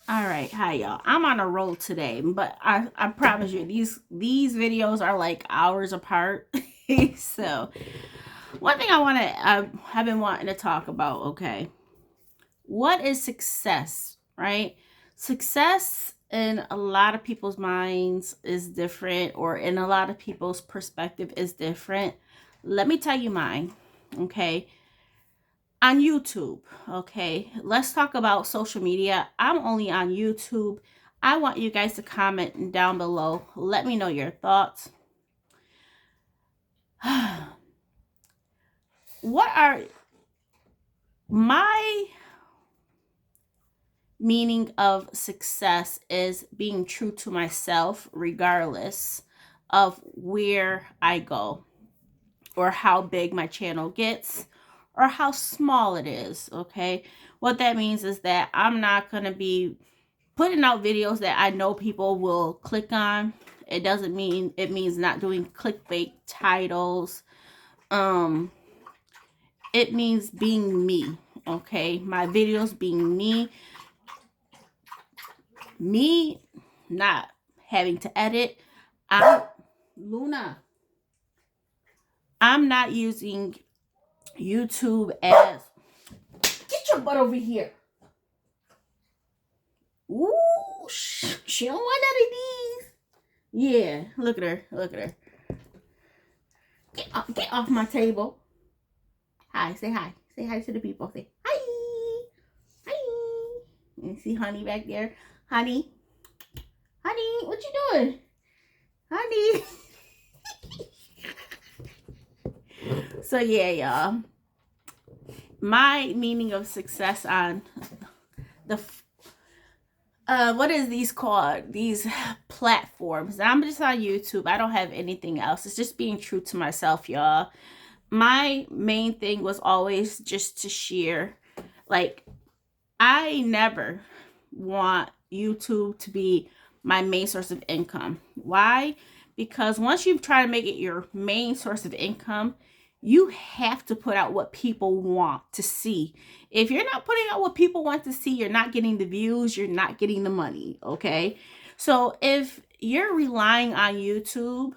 All right, hi y'all. I'm on a roll today, but I promise you these videos are like hours apart. So one thing I have been wanting to talk about. Okay, what is success? Right, success in a lot of people's minds is different, or in a lot of people's perspective is different. Let me tell you mine. Okay, on YouTube. Okay, let's talk about social media. I'm only on YouTube. I want you guys to comment down below. Let me know your thoughts. What are my meaning of success is being true to myself regardless of where I go or how big my channel gets or how small it is. Okay, what that means is that I'm not going to be putting out videos that I know people will click on. It doesn't mean it means not doing clickbait titles. Um, it means being me. Okay, my videos being me, not having to edit. I'm Luna. I'm not using YouTube as get your butt over here. Ooh, she don't want none of these. Yeah, look at her. Look at her. Get off my table. Hi, say hi. Say hi to the people. Say hi. Hi. And see Honey back there. Honey. Honey, what you doing? Honey. So yeah, y'all. My meaning of success on the what is these called? These platforms. I'm just on YouTube. I don't have anything else. It's just being true to myself, y'all. My main thing was always just to share. Like, I never want YouTube to be my main source of income. Why? Because once you try to make it your main source of income, you have to put out what people want to see. If you're not putting out what people want to see, you're not getting the views, you're not getting the money, okay? So if you're relying on YouTube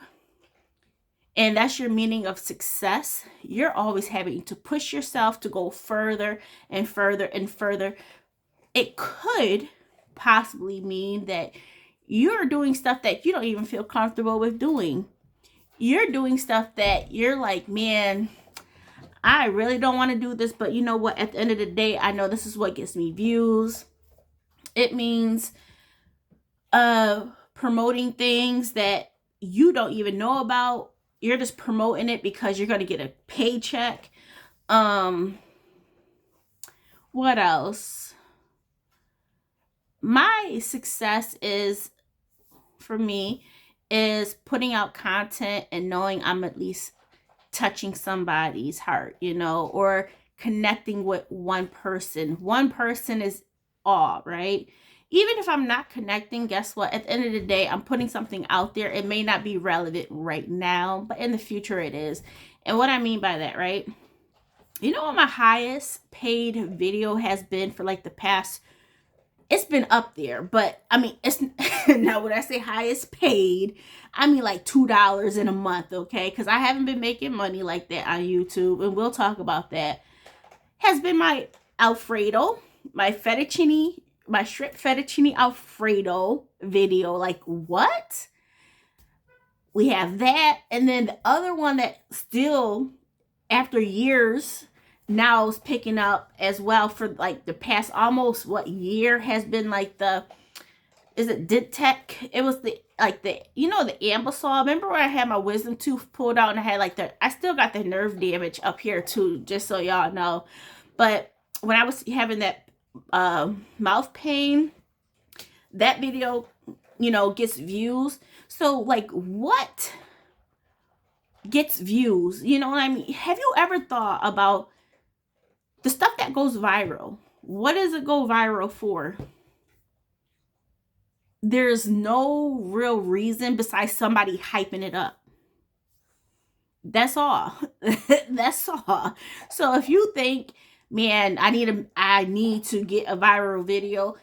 and that's your meaning of success, you're always having to push yourself to go further and further and further. It could possibly mean that you're doing stuff that you don't even feel comfortable with doing. You're doing stuff that you're like, man, I really don't want to do this, but you know what? At the end of the day, I know this is what gets me views. It means promoting things that you don't even know about. You're just promoting it because you're going to get a paycheck. What else? My success is, for me, is putting out content and knowing I'm at least touching somebody's heart, or connecting with one person. One person is all, right? Even if I'm not connecting, guess what? At the end of the day, I'm putting something out there. It may not be relevant right now, but in the future it is. And what I mean by that, right? You know what my highest paid video has been for like the past, it's been up there, but I mean, it's now when I say highest paid, I mean like $2 in a month, okay? Because I haven't been making money like that on YouTube, and we'll talk about that. Has been my Alfredo, my fettuccine, my shrimp fettuccine Alfredo video. Like, what? We have that, and then the other one that still, after years, now is picking up as well for like the past almost what year has been like the, is it Dentec? It was the like the the Ambisol. Remember when I had my wisdom tooth pulled out and I had like I still got the nerve damage up here too, just so y'all know. But when I was having that mouth pain, that video gets views. So like, what gets views? You know what I mean? Have you ever thought about the stuff that goes viral? What does it go viral for? There's no real reason besides somebody hyping it up. That's all. That's all. So if you think, man, I need to get a viral video,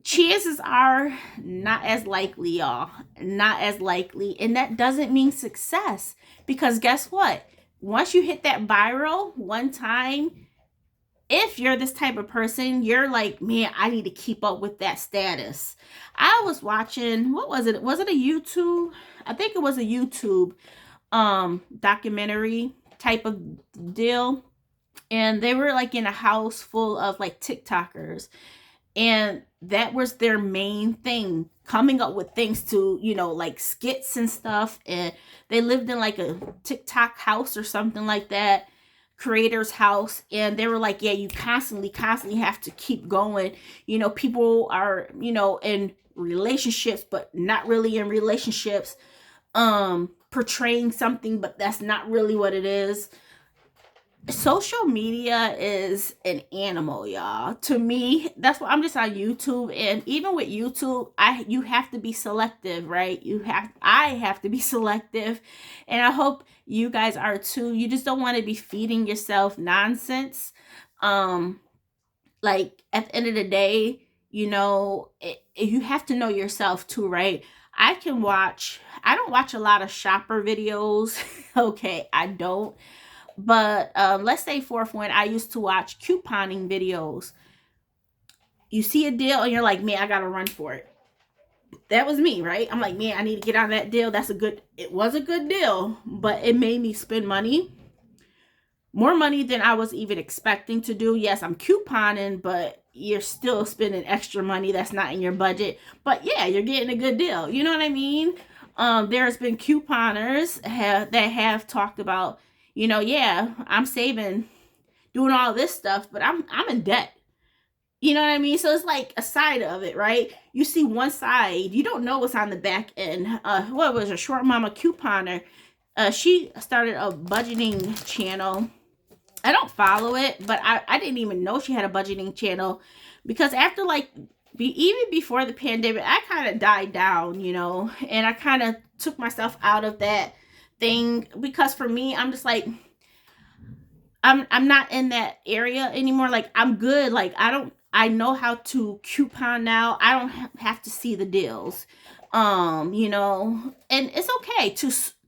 chances are not as likely, y'all. Not as likely. And that doesn't mean success. Because guess what? Once you hit that viral one time, if you're this type of person, you're like, man, I need to keep up with that status. I was watching, what was it? Was it a YouTube? I think it was a YouTube documentary type of deal. And they were like in a house full of like TikTokers. And that was their main thing, coming up with things to, like skits and stuff. And they lived in like a TikTok house or something like that, creator's house. And they were like, yeah, you constantly have to keep going. People are, in relationships, but not really in relationships, portraying something, but that's not really what it is. Social media is an animal, y'all. To me, that's why I'm just on YouTube. And even with YouTube, you have to be selective, right? I have to be selective, and I hope you guys are too. You just don't want to be feeding yourself nonsense. Like at the end of the day, you have to know yourself too, right? I don't watch a lot of shopper videos. Okay, I don't. But let's say fourth one, I used to watch couponing videos. You see a deal and you're like, man, I gotta run for it. That was me, right? I'm like, man, I need to get on that deal. It was a good deal, but it made me spend money. More money than I was even expecting to do. Yes, I'm couponing, but you're still spending extra money that's not in your budget. But yeah, you're getting a good deal. You know what I mean? There's been couponers that have talked about, yeah, I'm saving, doing all this stuff, but I'm in debt. You know what I mean? So it's like a side of it, right? You see one side, you don't know what's on the back end. What was a Short Mama couponer? She started a budgeting channel. I don't follow it, but I didn't even know she had a budgeting channel, because after even before the pandemic, I kind of died down, and I kind of took myself out of that thing, because for me, I'm just like, I'm not in that area anymore. Like, I'm good. Like, I know how to coupon now. I don't have to see the deals. And it's okay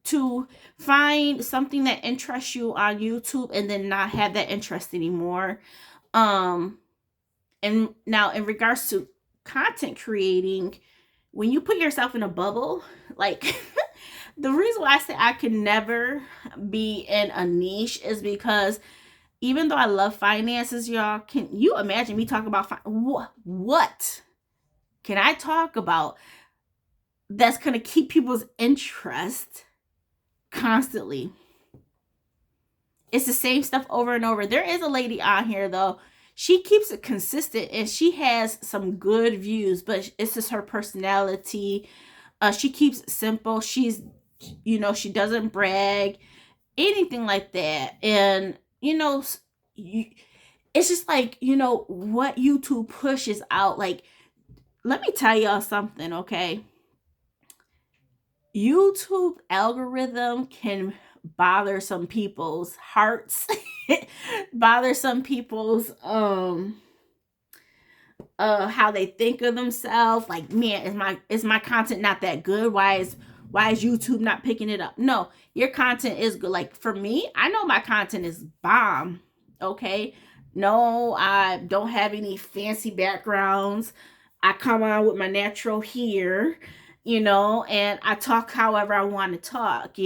to find something that interests you on YouTube and then not have that interest anymore. And now in regards to content creating, when you put yourself in a bubble, like the reason why I say I could never be in a niche is because even though I love finances, y'all, can you imagine me talking about what can I talk about that's going to keep people's interest constantly? It's the same stuff over and over. There is a lady on here, though. She keeps it consistent and she has some good views, but it's just her personality. She keeps it simple. She's, she doesn't brag, anything like that. And, it's just like, what YouTube pushes out. Like, let me tell y'all something, okay? YouTube algorithm can bother some people's hearts, bother some people's how they think of themselves. Like, man, is my content not that good? Why is YouTube not picking it up? No, your content is good. Like, for me, I know my content is bomb. Okay, no, I don't have any fancy backgrounds. I come on with my natural hair, and I talk however I want to talk,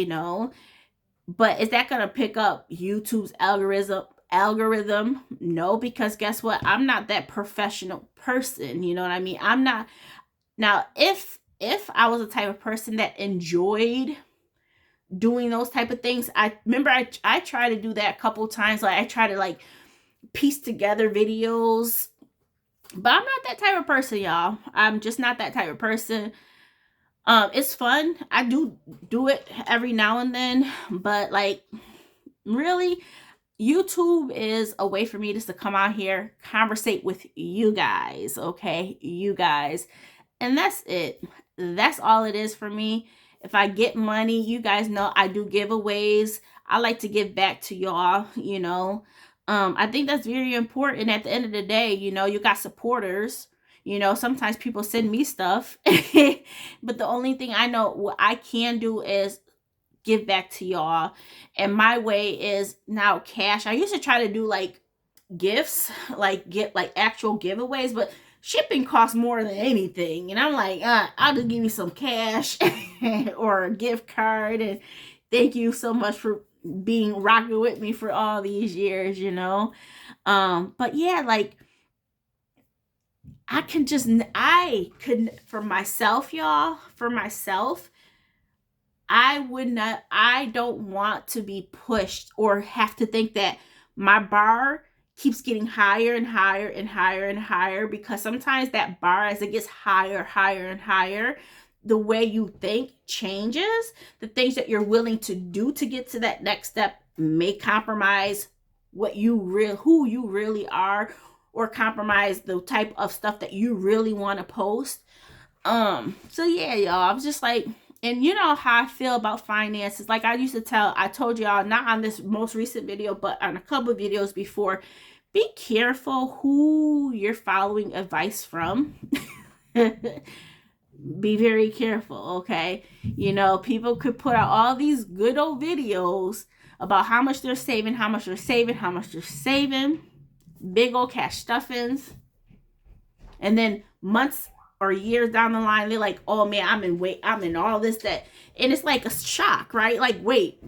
But is that going to pick up YouTube's algorithm? No, because guess what? I'm not that professional person. You know what I mean? I'm not. Now, if I was a type of person that enjoyed doing those type of things, I remember I tried to do that a couple times. Like, I try to piece together videos, but I'm not that type of person, y'all. I'm just not that type of person. It's fun. I do it every now and then, but really, YouTube is a way for me just to come out here, conversate with you guys, okay? You guys. And that's it. That's all it is for me. If I get money, you guys know I do giveaways. I like to give back to y'all, I think that's very important. At the end of the day, you got supporters. You know, sometimes people send me stuff, but the only thing I know what I can do is give back to y'all. And my way is now cash. I used to try to do like gifts, like get like actual giveaways, but shipping costs more than anything. And I'm like, I'll just give you some cash or a gift card. And thank you so much for being rocking with me for all these years, you know. But yeah, like I could for myself, y'all, for myself, I don't want to be pushed or have to think that my bar keeps getting higher and higher and higher and higher, because sometimes that bar, as it gets higher, higher and higher, the way you think changes. The things that you're willing to do to get to that next step may compromise who you really are, or compromise the type of stuff that you really want to post. So yeah, y'all, I was just like, and you know how I feel about finances. Like I told y'all, not on this most recent video, but on a couple of videos before, be careful who you're following advice from. Be very careful, okay? You know, people could put out all these good old videos about how much they're saving, how much they're saving, how much they're saving, big old cash stuffings, and then months or years down the line, they're like, oh man, I'm in all this, that. And it's like a shock, right? Like, wait,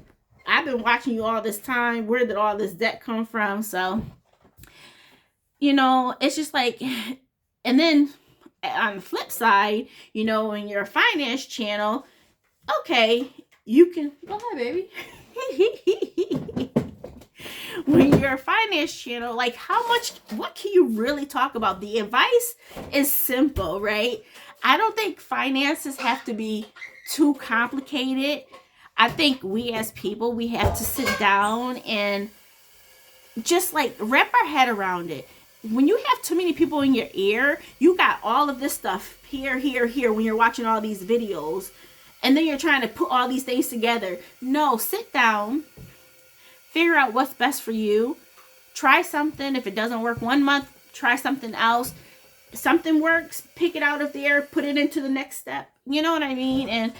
I've been watching you all this time. Where did all this debt come from? So, you know, it's just like, and then on the flip side, you know, when you're a finance channel, okay, you can, go ahead, baby. When you're a finance channel, like what can you really talk about? The advice is simple, right? I don't think finances have to be too complicated. I think we as people, we have to sit down and just like wrap our head around it. When you have too many people in your ear, you got all of this stuff here, when you're watching all these videos, and then you're trying to put all these things together. No, sit down, figure out what's best for you. Try something. If it doesn't work 1 month, try something else. Something works, pick it out of there, put it into the next step. You know what I mean? And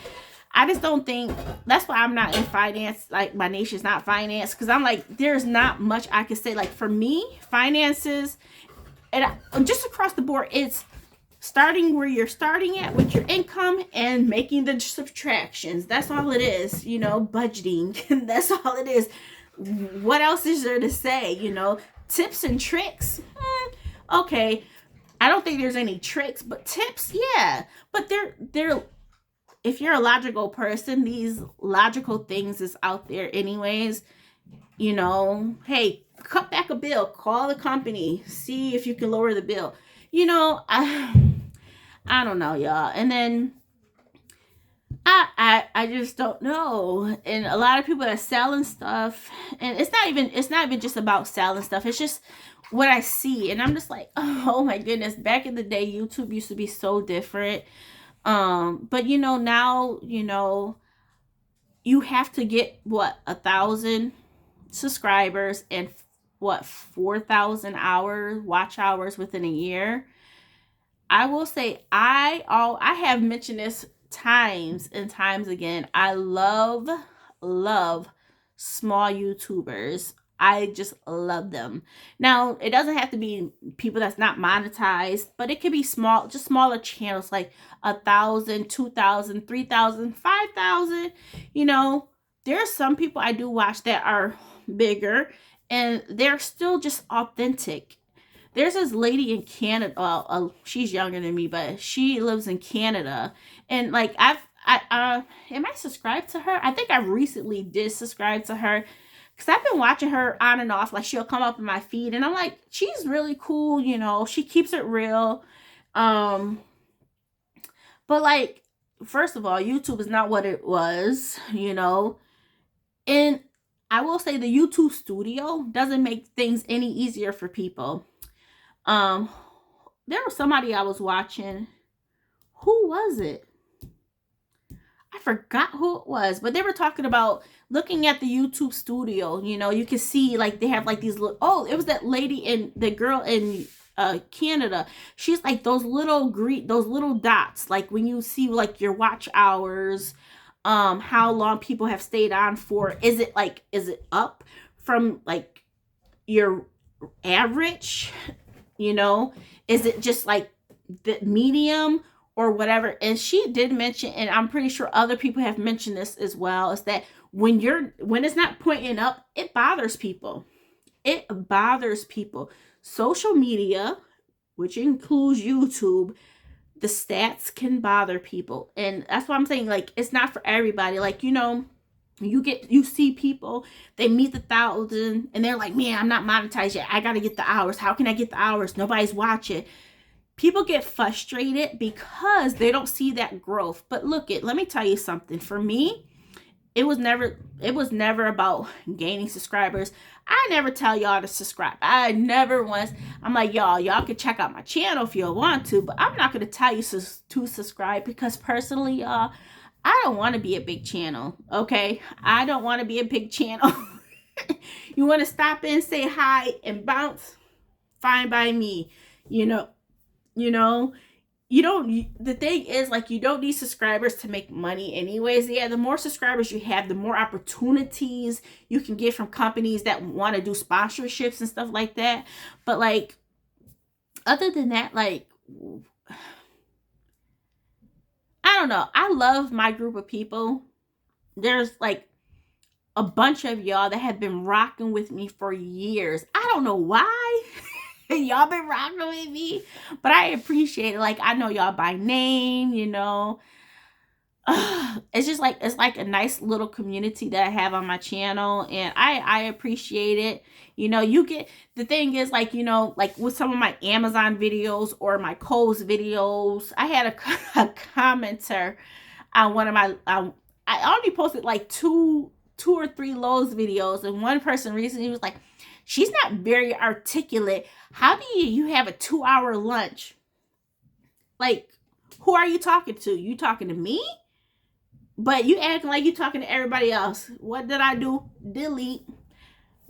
I just don't think, that's why I'm not in finance. Like, my niche is not finance, because I'm like, there's not much I can say. Like, for me, finances, and just across the board, it's starting where you're starting at with your income and making the subtractions. That's all it is, you know, budgeting. That's all it is. What else is there to say? You know, tips and tricks. Okay, I don't think there's any tricks, but tips, yeah. But they're if you're a logical person, these logical things is out there anyways. You know, hey, cut back a bill, call the company, see if you can lower the bill. You know, I don't know, y'all. And then I just don't know. And a lot of people are selling stuff, and it's not even just about selling stuff. It's just what I see, and I'm just like, oh my goodness. Back in the day, YouTube used to be so different. But you know, now, you know, you have to get 1,000 subscribers and 4,000 watch hours within a year. I will say, I have mentioned this times and times again. I love small YouTubers. I just love them. Now, it doesn't have to be people that's not monetized, but it could be smaller channels, like 1,000, 2,000, 3,000, 5,000. You know, there are some people I do watch that are bigger, and they're still just authentic. There's this lady in Canada. She's younger than me, but she lives in Canada, and like am I subscribed to her? I think I recently did subscribe to her, because I've been watching her on and off. Like, she'll come up in my feed, and I'm like, she's really cool. You know, she keeps it real. But like, first of all, YouTube is not what it was. You know, and I will say the YouTube Studio doesn't make things any easier for people. There was somebody I was watching. Who was it? I forgot who it was, but they were talking about looking at the YouTube Studio. You know, you can see like they have like these little, it was that lady and the girl in Canada. She's like those little dots, like when you see like your watch hours, how long people have stayed on for. Is it up from like your average? You know, is it just like the medium or whatever? And she did mention, and I'm pretty sure other people have mentioned this as well, is that when it's not pointing up, it bothers people. It bothers people. Social media, which includes YouTube, the stats can bother people. And that's why I'm saying, like, it's not for everybody. Like, you see people, they meet the 1,000 and they're like, man, I'm not monetized yet. I got to get the hours. How can I get the hours? Nobody's watching. People get frustrated because they don't see that growth. But let me tell you something. For me, it was never about gaining subscribers. I never tell y'all to subscribe. I never once. I'm like, y'all can check out my channel if you want to, but I'm not going to tell you to subscribe, because personally, y'all, I don't want to be a big channel. Okay, I don't want to be a big channel. You want to stop in, say hi, and bounce? Fine by me. You know, the thing is, like, you don't need subscribers to make money anyways. Yeah, the more subscribers you have, the more opportunities you can get from companies that want to do sponsorships and stuff like that. But like, other than that, like, I don't know. I love my group of people. There's like a bunch of y'all that have been rocking with me for years. I don't know why. Y'all been rocking with me, but I appreciate it. Like, I know y'all by name, it's just like, it's like a nice little community that I have on my channel, and I appreciate it. You get, the thing is, like, like with some of my Amazon videos or my Kohl's videos, I had a commenter on one of my, I only posted like two or three Lowe's videos, and one person recently was like, she's not very articulate. How do you have a 2-hour lunch? Like, who are you talking to? You talking to me? But you acting like you talking to everybody else. What did I do? Delete.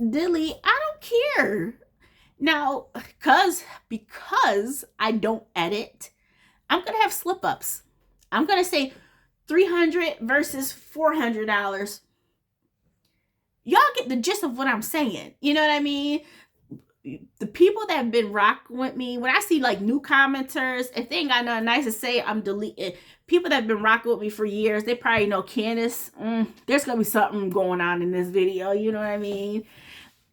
I don't care. Now, because I don't edit, I'm going to have slip ups. I'm going to say $300 versus $400. Y'all get the gist of what I'm saying. You know what I mean? The people that have been rocking with me, when I see like new commenters, if they ain't got nothing nice to say, I'm deleting. People that have been rocking with me for years, they probably know Candace. There's gonna be something going on in this video. You know what I mean?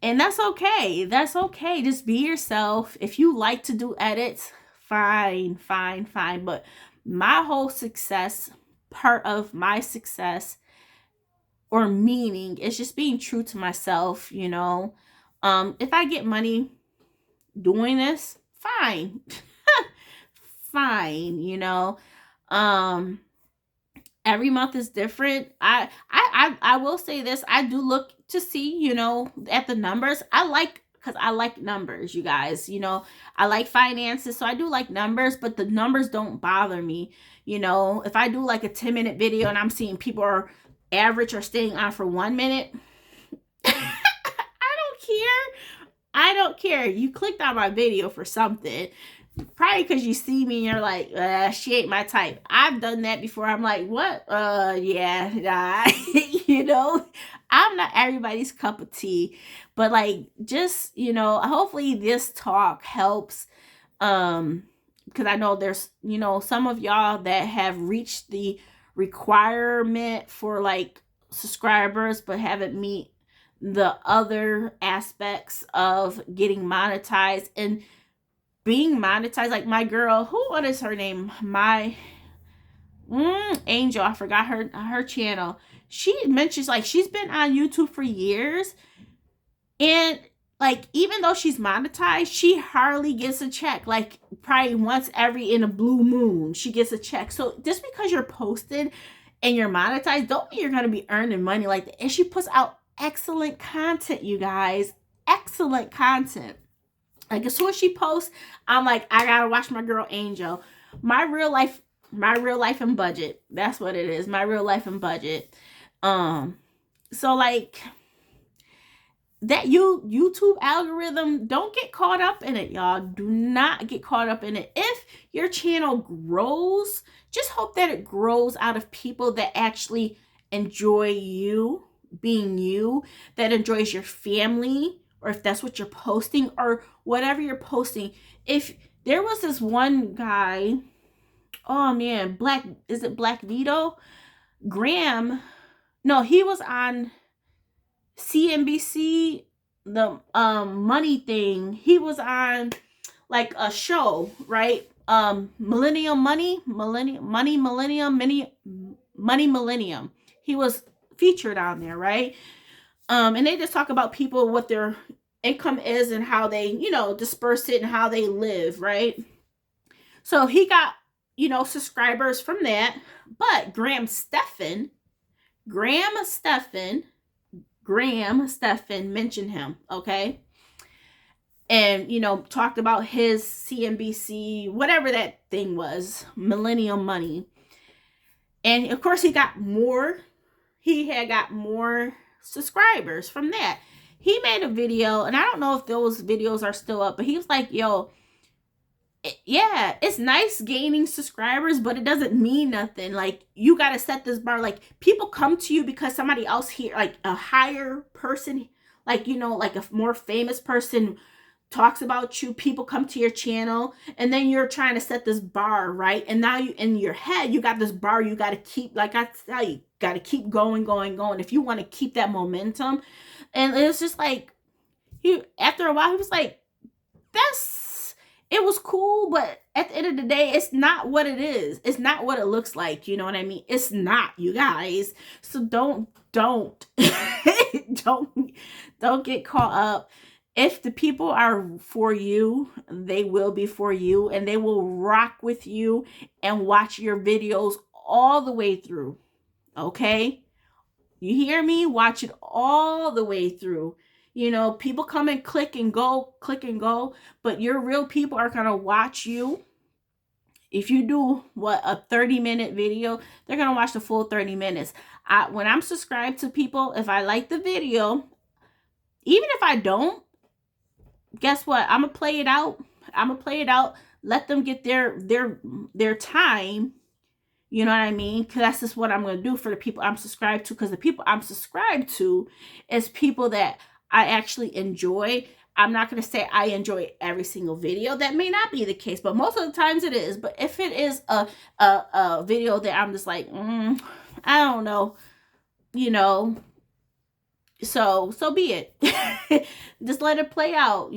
And that's okay. That's okay. Just be yourself. If you like to do edits, fine. But my whole success, part of my success or meaning, is just being true to myself. If I get money doing this, fine. Fine. Every month is different. I will say this. I do look to see, at the numbers. Because I like numbers, you guys. I like finances, so I do like numbers, but the numbers don't bother me. If I do like a 10-minute video and I'm seeing people are average or staying on for 1 minute, I don't care. You clicked on my video for something. Probably because you see me and you're like, she ain't my type. I've done that before. I'm like, what? Yeah, nah. I'm not everybody's cup of tea. But like, just, hopefully this talk helps. Because I know there's, some of y'all that have reached the requirement for like subscribers, but haven't meet the other aspects of getting monetized and being monetized. Like my girl, what is her name? My Angel, I forgot her channel. She mentions like she's been on YouTube for years, and like, even though she's monetized, she hardly gets a check. Like, probably once in a blue moon, she gets a check. So just because you're posted and you're monetized, don't mean you're going to be earning money like that. And she puts out excellent content, you guys. Excellent content. Like, as soon as she posts, I'm like, I gotta watch my girl Angel. My real life and budget. That's what it is. My real life and budget. So like, YouTube algorithm, don't get caught up in it, y'all. Do not get caught up in it. If your channel grows, just hope that it grows out of people that actually enjoy you being you, that enjoys your family, or if that's what you're posting or whatever you're posting. If there was this one guy, oh man, is it Black Vito? Graham, no, he was on CNBC, the money thing. He was on like a show, right? Millennium Money, Millennium. He was featured on there, right? And they just talk about people, what their income is and how they, disperse it and how they live, right? So he got, subscribers from that. But Graham Stephan mentioned him, okay? And, talked about his CNBC, whatever that thing was, Millennium Money. And of course he had got more subscribers from that. He made a video, and I don't know if those videos are still up, but he was like, yo, yeah, it's nice gaining subscribers, but it doesn't mean nothing. Like, you got to set this bar. Like, people come to you because somebody else here, like a higher person, like, like a more famous person talks about you. People come to your channel, and then you're trying to set this bar, right? And now you, in your head, you got this bar you got to keep, like I tell you, got to keep going if you want to keep that momentum. And it was just like, after a while, he was like, it was cool, but at the end of the day, it's not what it is. It's not what it looks like. You know what I mean? It's not, you guys. So don't don't get caught up. If the people are for you, they will be for you, and they will rock with you and watch your videos all the way through. Okay? You hear me? Watch it all the way through. People come and click and go, but your real people are going to watch you. If you do a 30-minute video, they're going to watch the full 30 minutes. When I'm subscribed to people, if I like the video, even if I don't, guess what? I'm going to play it out. Let them get their time. You know what I mean? Because that's just what I'm going to do for the people I'm subscribed to. Because the people I'm subscribed to is people that I actually enjoy. I'm not going to say I enjoy every single video. That may not be the case, but most of the times it is. But if it is a video that I'm just like, I don't know, so be it. Just let it play out,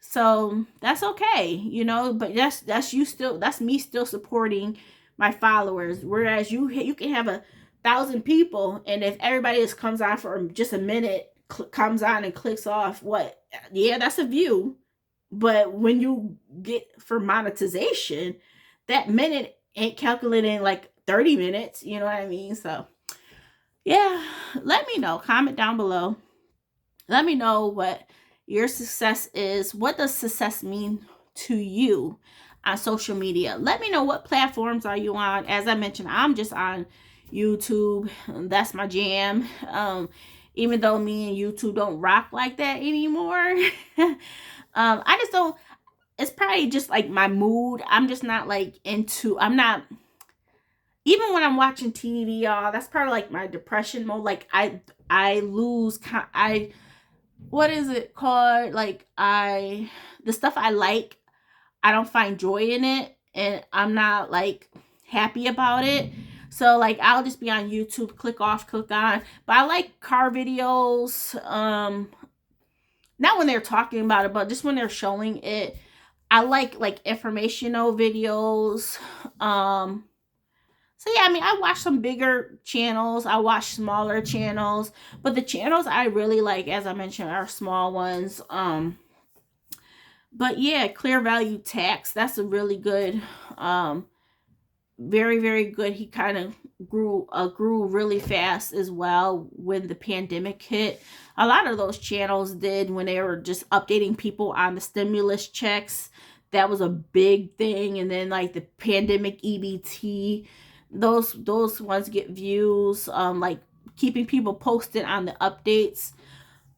So that's okay, But that's me still supporting my followers. Whereas you can have 1,000 people, and if everybody just comes on for just a minute, comes on and clicks off, that's a view. But when you get for monetization, that minute ain't calculating like 30 minutes. You know what I mean? So yeah, let me know. Comment down below. Let me know what your success is. What does success mean to you on social media? Let me know, what platforms are you on? As I mentioned, I'm just on YouTube. That's my jam. Even though me and YouTube don't rock like that anymore. I just don't, it's probably just like my mood. I'm just not like even when I'm watching TV, y'all, that's part of like my depression mode. Like I lose, what is it called? Like the stuff I like, I don't find joy in it, and I'm not like happy about it. So like I'll just be on YouTube, click off, click on. But I like car videos. Not when they're talking about it, but just when they're showing it. I like informational videos. So yeah, I mean, I watch some bigger channels. I watch smaller channels, but the channels I really like, as I mentioned, are small ones. But yeah, Clear Value Tax, that's a really good, very, very good. He kind of grew really fast as well when the pandemic hit. A lot of those channels did, when they were just updating people on the stimulus checks. That was a big thing. And then like the pandemic EBT, those ones get views. Like keeping people posted on the updates.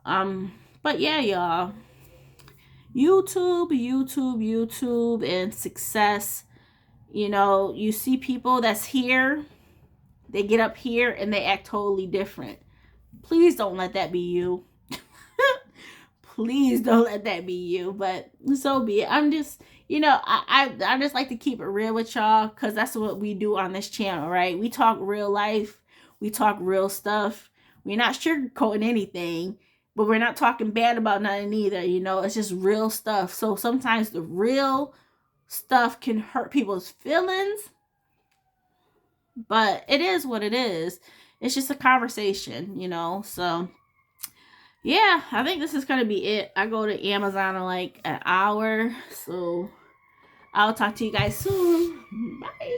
But yeah, y'all. YouTube, and success. You know, you see people that's here, they get up here and they act totally different. Please don't let that be you. Please don't let that be you. But so be it. I'm just, I just like to keep it real with y'all, because that's what we do on this channel, right? We talk real life. We talk real stuff. We're not sugarcoating anything, but we're not talking bad about nothing either. It's just real stuff. So sometimes the real stuff can hurt people's feelings, but it is what it is. It's just a conversation, So yeah, I think this is gonna be it. I go to Amazon in like an hour, so I'll talk to you guys soon. Bye.